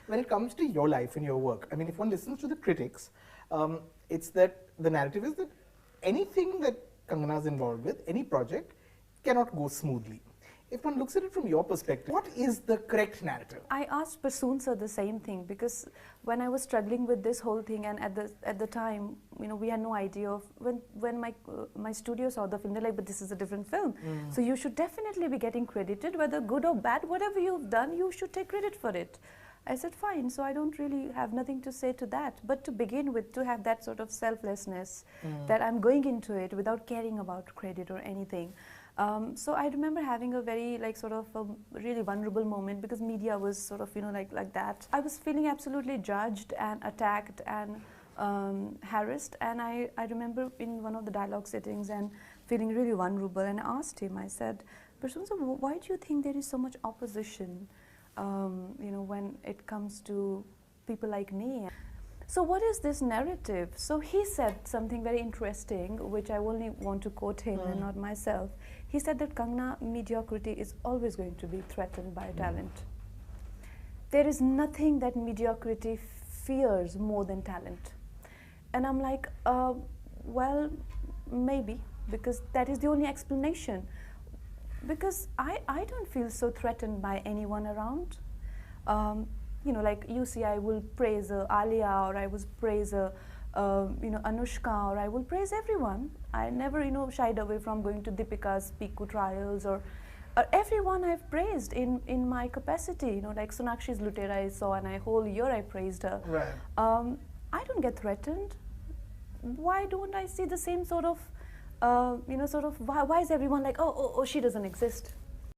When it comes to your life and your work, I mean, if one listens to the critics, it's that the narrative is that anything that Kangana is involved with, any project, cannot go smoothly. If one looks at it from your perspective, what is the correct narrative? I asked Prasoon sir the same thing, because when I was struggling with this whole thing, and at the time, you know, we had no idea of when my studio saw the film, they're like, but this is a different film, so you should definitely be getting credited, whether good or bad, whatever you've done, you should take credit for it. I said, fine, so I don't really have nothing to say to that, but to begin with, to have that sort of selflessness, that I'm going into it without caring about credit or anything. So I remember having a very sort of a really vulnerable moment, because media was sort of, you know, like that. I was feeling absolutely judged and attacked and harassed, and I remember in one of the dialogue sittings and feeling really vulnerable, and I asked him, I said, Prasoon, so why do you think there is so much opposition, you know, when it comes to people like me? So what is this narrative? So he said something very interesting, which I only want to quote him and not myself. He said that Kangana, mediocrity is always going to be threatened by talent. There is nothing that mediocrity fears more than talent. And I'm like, well, maybe, because that is the only explanation. Because I don't feel so threatened by anyone around. You know, like you see, I will praise Alia, or I will praise you know, Anushka, or I will praise everyone. I never, you know, shied away from going to Deepika's Piku trials, or everyone I've praised in my capacity. You know, like Sonakshi's Lutera I saw, and a whole year I praised her. Right. I don't get threatened. Why don't I see the same sort of, you know, sort of, why is everyone like, oh, she doesn't exist?